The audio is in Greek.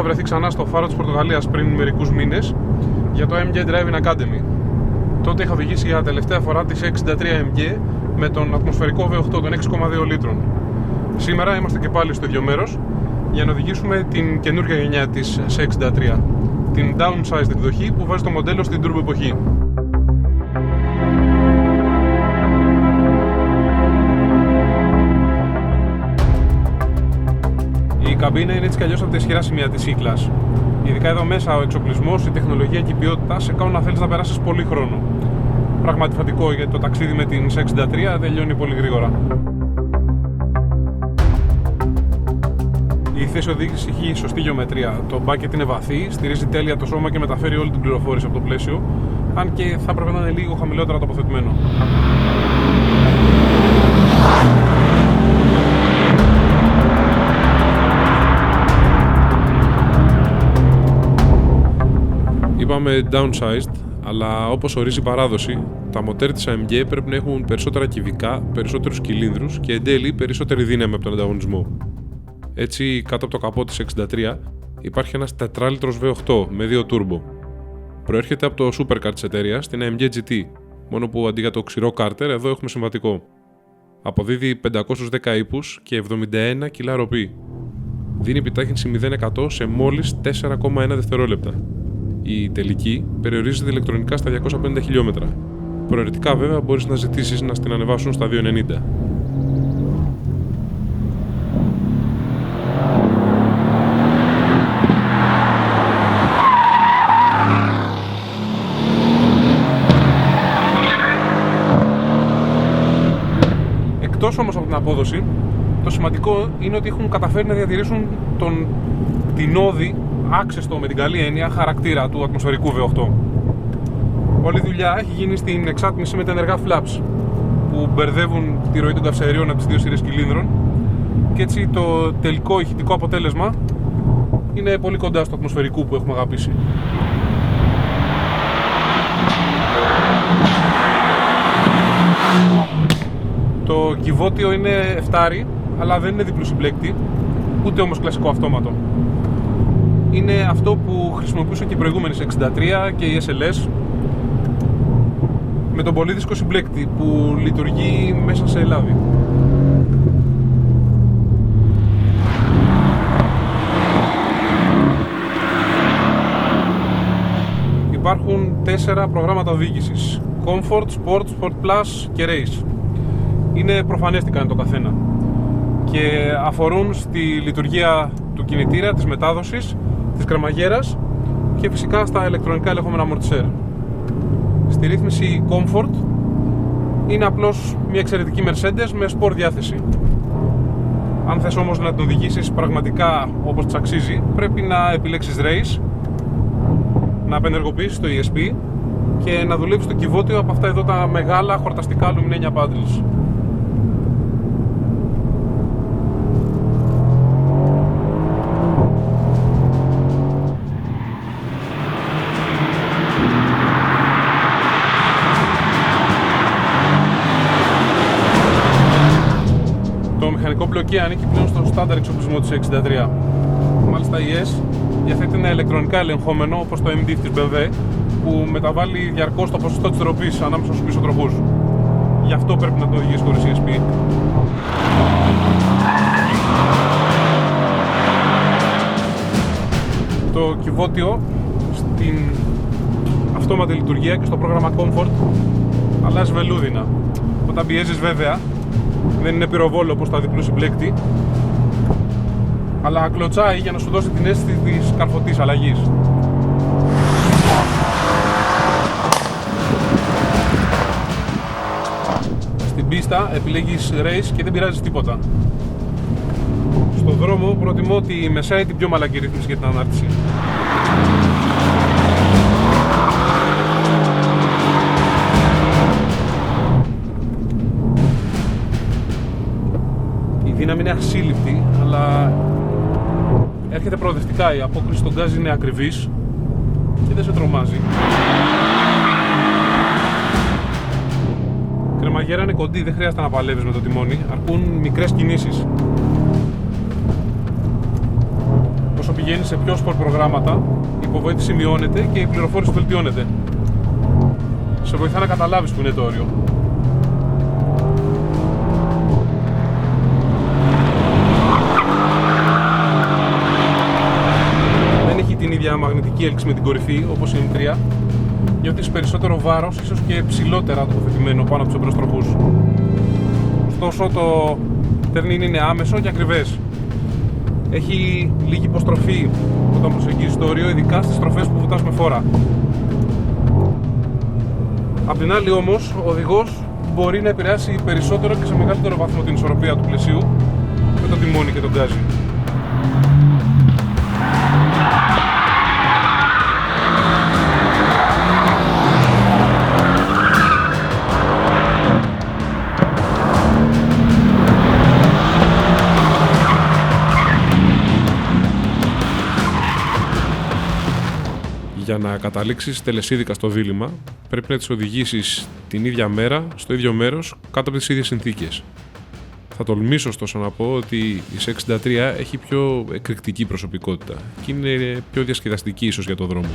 είχα βρεθεί ξανά στο Φάρο της Πορτογαλίας πριν μερικούς μήνες για το AMG Driving Academy. Τότε είχα οδηγήσει για τελευταία φορά τις 63 AMG με τον ατμοσφαιρικό V8 των 6,2 λίτρων. Σήμερα είμαστε και πάλι στο ίδιο μέρος για να οδηγήσουμε την καινούργια γενιά της C63, την downsized εκδοχή που βάζει το μοντέλο στην turbo εποχή. Η καμπίνα είναι έτσι κι αλλιώς από τα ισχυρά σημεία της C-Class. Ειδικά εδώ μέσα ο εξοπλισμός, η τεχνολογία και η ποιότητα σε κάνουν να θέλεις να περάσεις πολύ χρόνο. Πράγμα αντιφατικό, γιατί το ταξίδι με την C63 τελειώνει πολύ γρήγορα. Η θέση οδήγησης έχει σωστή γεωμετρία. Το bucket είναι βαθύ, στηρίζει τέλεια το σώμα και μεταφέρει όλη την πληροφόρηση από το πλαίσιο, αν και θα έπρεπε να είναι λίγο χαμηλότερα τοποθετημένο. Είπαμε downsized, αλλά όπως ορίζει η παράδοση, τα μοτέρ της AMG πρέπει να έχουν περισσότερα κυβικά, περισσότερους κυλίνδρους και εν τέλει περισσότερη δύναμη από τον ανταγωνισμό. Έτσι, κάτω από το καπό της 63 υπάρχει ένας 4λιτρος V8 με 2 turbo. Προέρχεται από το supercar της εταιρείας, την AMG GT, μόνο που αντί για το ξηρό κάρτερ εδώ έχουμε συμβατικό. Αποδίδει 510 ύπους και 71 κιλά ροπή. Δίνει επιτάχυνση 0-100 σε μόλις 4,1 δευτερόλεπτα. Η τελική περιορίζεται ηλεκτρονικά στα 250 χιλιόμετρα. Προαιρετικά βέβαια μπορείς να ζητήσεις να στην ανεβάσουν στα 290. Εκτός όμως από την απόδοση, το σημαντικό είναι ότι έχουν καταφέρει να διατηρήσουν την όδη άξεστο με την καλή έννοια χαρακτήρα του ατμοσφαιρικού V8. Όλη η δουλειά έχει γίνει στην εξάτμιση με τα ενεργά flaps που μπερδεύουν τη ροή των καυσαερίων από τις δύο σειρές κυλίνδρων και έτσι το τελικό ηχητικό αποτέλεσμα είναι πολύ κοντά στο ατμοσφαιρικού που έχουμε αγαπήσει. Το κυβότιο είναι εφτάρι, αλλά δεν είναι διπλού συμπλέκτη, ούτε όμως κλασικό αυτόματο. Είναι αυτό που χρησιμοποιούσαν και οι προηγούμενες 63 και οι SLS, με τον πολύδυσκο συμπλέκτη που λειτουργεί μέσα σε λάδι. Υπάρχουν 4 προγράμματα οδήγησης: Comfort, Sport, Sport Plus και Race. Είναι προφανές τι κάνει το καθένα και αφορούν στη λειτουργία του κινητήρα, της μετάδοσης, της κρεμαγέρας και φυσικά στα ηλεκτρονικά ελεγχόμενα αμορτισέρ. Στη ρύθμιση Comfort είναι απλώς μια εξαιρετική Mercedes με sport διάθεση. Αν θες όμως να την οδηγήσεις πραγματικά όπως της αξίζει, πρέπει να επιλέξεις Race, να απενεργοποιήσεις το ESP και να δουλεύεις το κυβότιο από αυτά εδώ τα μεγάλα χορταστικά αλουμινένια paddles. Το μηχανικό μπλοκί ανήκει πλέον στο στάνταρ εξοπλισμό της 63. Μάλιστα η S διαθέτει ένα ηλεκτρονικά ελεγχόμενο όπως το MD της BMW που μεταβάλει διαρκώς το ποσοστό της ροπής ανάμεσα στους πίσω τροχούς. Γι' αυτό πρέπει να το οδηγείς χωρίς ESP. Το κυβότιο στην αυτόματη λειτουργία και στο πρόγραμμα Comfort αλλάζει βελούδινα. Όταν πιέζεις βέβαια δεν είναι πυροβόλο όπως τα διπλού συμπλέκτη, αλλά κλωτσάει για να σου δώσει την αίσθηση της καρφωτής αλλαγής. Στην πίστα επιλέγεις Race και δεν πειράζει τίποτα. Στον δρόμο προτιμώ τη μεσαία ή την πιο μαλακή ρύθμιση για την ανάρτηση. Η δύναμη είναι ασύλληπτη, αλλά έρχεται προοδευτικά. Η απόκριση στον γκάζ είναι ακριβής και δεν σε τρομάζει. Η κρεμαγέρα είναι κοντή, δεν χρειάζεται να παλεύεις με το τιμόνι, αρκούν μικρές κινήσεις. Όσο πηγαίνει σε πιο σπορ προγράμματα, η υποβοήθηση μειώνεται και η πληροφόρηση βελτιώνεται. Σε βοηθά να καταλάβεις που είναι το όριο. Δεν έχει την ίδια μαγνητική έλξη με την κορυφή όπως η M3. Νιώθεις περισσότερο βάρος, ίσως και ψηλότερα τοποθετημένο πάνω από τους εμπροστροχούς. Ωστόσο το turn-in είναι άμεσο και ακριβές. Έχει λίγη υποστροφή όταν προσεγγίζεις το όριο, ειδικά στις στροφές που βουτάς με φόρα. Απ' την άλλη όμως, ο οδηγός μπορεί να επηρεάσει περισσότερο και σε μεγαλύτερο βαθμό την ισορροπία του πλαισίου με το τιμόνι και τον γκάζι. Για να καταλήξεις τελεσίδικα στο δίλημμα, πρέπει να τις οδηγήσεις την ίδια μέρα, στο ίδιο μέρος, κάτω από τις ίδιες συνθήκες. Θα τολμήσω ωστόσο να πω ότι η C63 έχει πιο εκρηκτική προσωπικότητα και είναι πιο διασκεδαστική ίσως για το δρόμο.